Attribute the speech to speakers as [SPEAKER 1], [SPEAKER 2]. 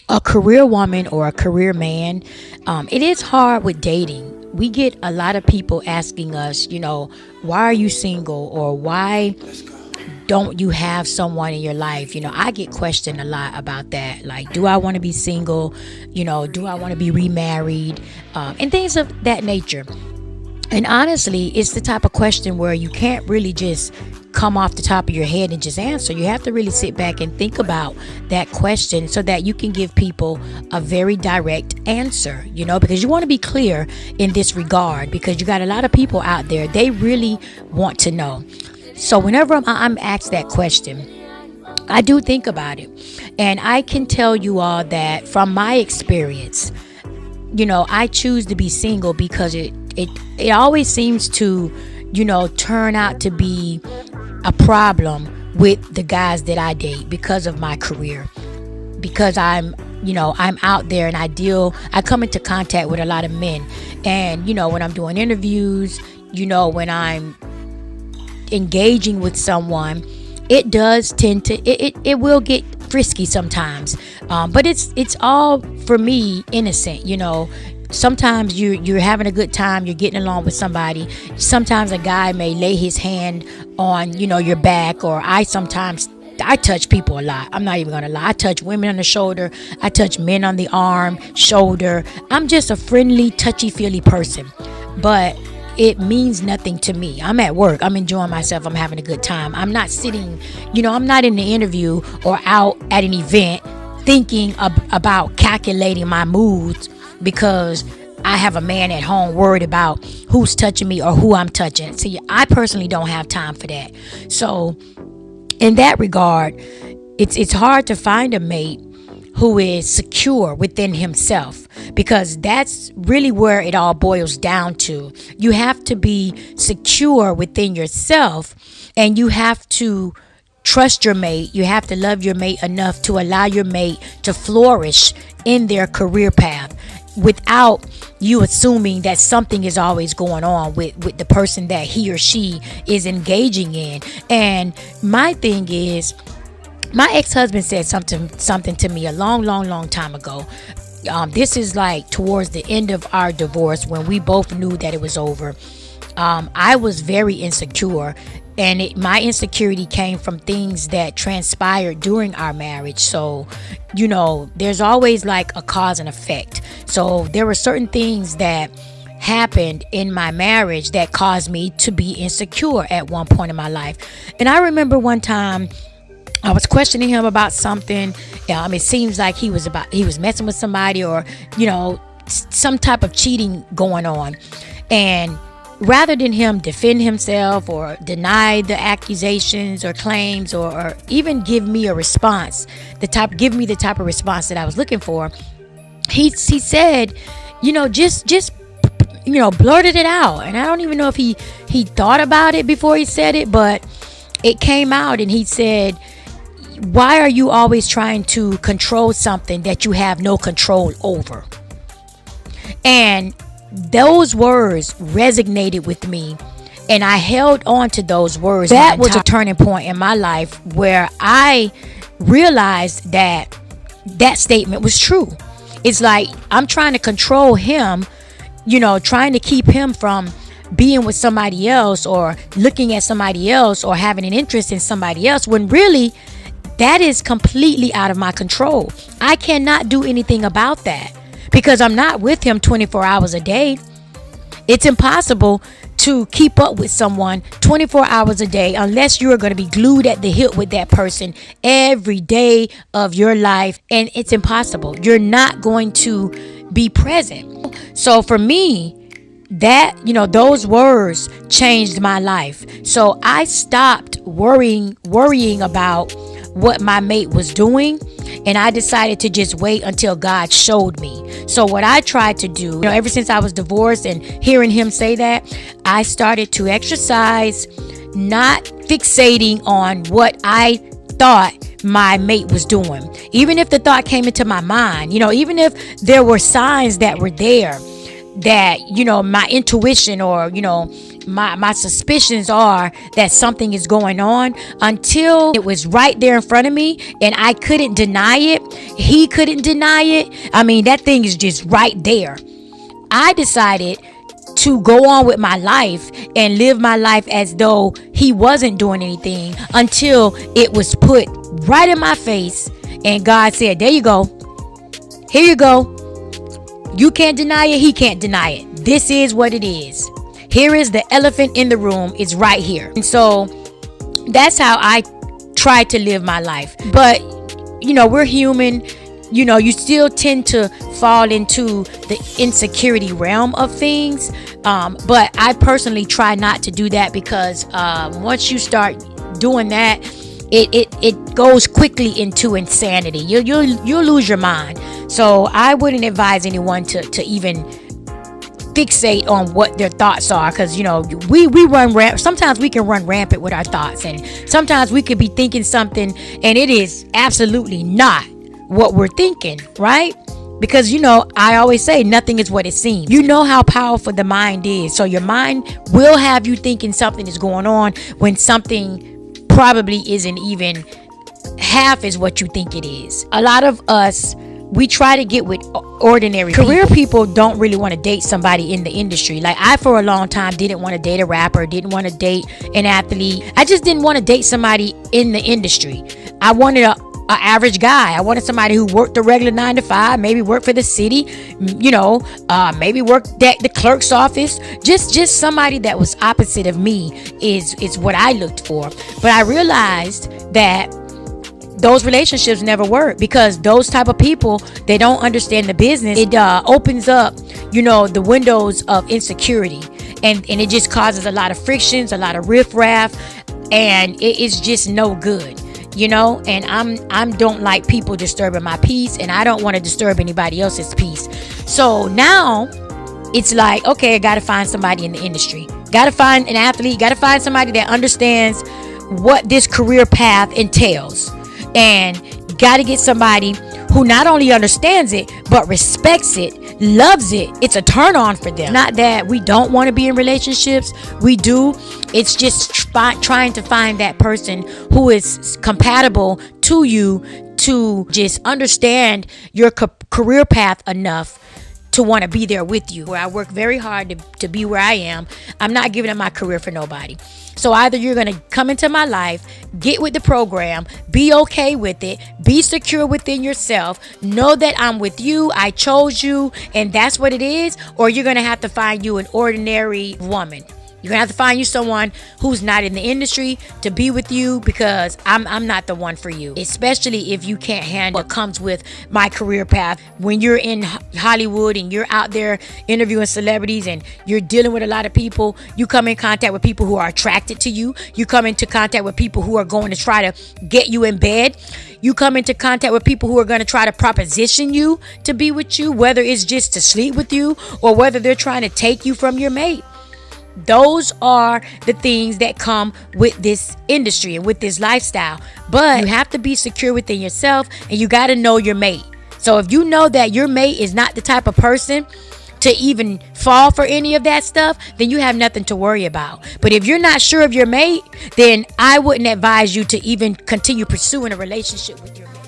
[SPEAKER 1] a career woman or a career man, it is hard with dating. We get a lot of people asking us, why are you single, or why don't you have someone in your life? I get questioned a lot about that. Like, do I want to be single? Do I want to be remarried? And things of that nature. And honestly, it's the type of question where you can't really just come off the top of your head and just answer. You have to really sit back and think about that question so that you can give people a very direct answer, because you want to be clear in this regard, because you got a lot of people out there, they really want to know. So whenever I'm asked that question, I do think about it. And I can tell you all that from my experience, I choose to be single because it always seems to, turn out to be a problem with the guys that I date because of my career. Because I'm out there and I come into contact with a lot of men. And, when I'm doing interviews, when I'm engaging with someone, it does tend to, it will get frisky sometimes. But it's all, for me, innocent. Sometimes you're having a good time, you're getting along with somebody. Sometimes a guy may lay his hand on, your back, or I touch people a lot. I'm not even gonna lie. I touch women on the shoulder. I touch men on the arm, shoulder. I'm just a friendly, touchy-feely person. But it means nothing to me. I'm at work. I'm enjoying myself. I'm having a good time. I'm not sitting, I'm not in the interview or out at an event thinking about calculating my moods because I have a man at home worried about who's touching me or who I'm touching. See, I personally don't have time for that. So in that regard, it's hard to find a mate who is secure within himself, because that's really where it all boils down to. You have to be secure within yourself, and you have to trust your mate. You have to love your mate enough to allow your mate to flourish in their career path without you assuming that something is always going on with the person that he or she is engaging in. And my thing is, my ex-husband said something to me a long time ago. This is like towards the end of our divorce, when we both knew that it was over. I was very insecure, and my insecurity came from things that transpired during our marriage. So, there's always like a cause and effect. So there were certain things that happened in my marriage that caused me to be insecure at one point in my life. And I remember one time I was questioning him about something. It seems like he was messing with somebody, or some type of cheating going on. And rather than him defend himself or deny the accusations or claims, or even give me a response, give me the type of response that I was looking for, he said, just blurted it out. And I don't even know if he thought about it before he said it, but it came out. And he said, why are you always trying to control something that you have no control over? And those words resonated with me, and I held on to those words. That was a turning point in my life where I realized that statement was true. It's like I'm trying to control him, trying to keep him from being with somebody else, or looking at somebody else, or having an interest in somebody else, when really that is completely out of my control. I cannot do anything about that, because I'm not with him 24 hours a day. It's impossible to keep up with someone 24 hours a day unless you're going to be glued at the hip with that person every day of your life. And it's impossible. You're not going to be present. So for me, that, those words changed my life. So I stopped worrying about what my mate was doing, and I decided to just wait until God showed me. So what I tried to do, ever since I was divorced and hearing him say that, I started to exercise not fixating on what I thought my mate was doing. Even if the thought came into my mind, even if there were signs that were there, that my intuition, or my suspicions are that something is going on, until it was right there in front of me and I couldn't deny it. He couldn't deny it. I mean, that thing is just right there. I decided to go on with my life and live my life as though he wasn't doing anything, until it was put right in my face and God said, there you go. Here you go. You can't deny it. He can't deny it. This is what it is. Here is the elephant in the room. It's right here. And so that's how I try to live my life. But, we're human. You still tend to fall into the insecurity realm of things. But I personally try not to do that, because once you start doing that, it goes quickly into insanity. You'll lose your mind. So I wouldn't advise anyone to even fixate on what their thoughts are, because we run rampant. Sometimes we can run rampant with our thoughts, and sometimes we could be thinking something and it is absolutely not what we're thinking, right? Because I always say nothing is what it seems. You know how powerful the mind is. So your mind will have you thinking something is going on when something probably isn't even half as what you think it is. A lot of us, we try to get with ordinary career people. Don't really want to date somebody in the industry. Like, I for a long time didn't want to date a rapper, didn't want to date an athlete. I just didn't want to date somebody in the industry. I wanted a average guy. I wanted somebody who worked the regular 9 to 5, maybe worked for the city, maybe worked at the clerk's office. Just somebody that was opposite of me is what I looked for. But I realized that those relationships never work, because those type of people, they don't understand the business. It opens up, the windows of insecurity, and it just causes a lot of frictions, a lot of riffraff, and it is just no good. And I'm don't like people disturbing my peace, and I don't want to disturb anybody else's peace. So now it's like, okay, I got to find somebody in the industry, got to find an athlete, got to find somebody that understands what this career path entails, and got to get somebody who not only understands it but respects it, loves it. It's a turn on for them. Not that we don't want to be in relationships, we do. It's just trying to find that person who is compatible to you, to just understand your career path enough to want to be there with you. Where I work very hard to be where I am. I'm not giving up my career for nobody. So either you're going to come into my life, get with the program, be okay with it, be secure within yourself, know that I'm with you, I chose you, and that's what it is, or you're going to have to find you an ordinary woman. You're going to have to find you someone who's not in the industry to be with you, because I'm not the one for you. Especially if you can't handle what comes with my career path. When you're in Hollywood and you're out there interviewing celebrities and you're dealing with a lot of people, you come in contact with people who are attracted to you. You come into contact with people who are going to try to get you in bed. You come into contact with people who are going to try to proposition you to be with you, whether it's just to sleep with you or whether they're trying to take you from your mate. Those are the things that come with this industry and with this lifestyle. But you have to be secure within yourself, and you got to know your mate. So if you know that your mate is not the type of person to even fall for any of that stuff, then you have nothing to worry about. But if you're not sure of your mate, then I wouldn't advise you to even continue pursuing a relationship with your mate.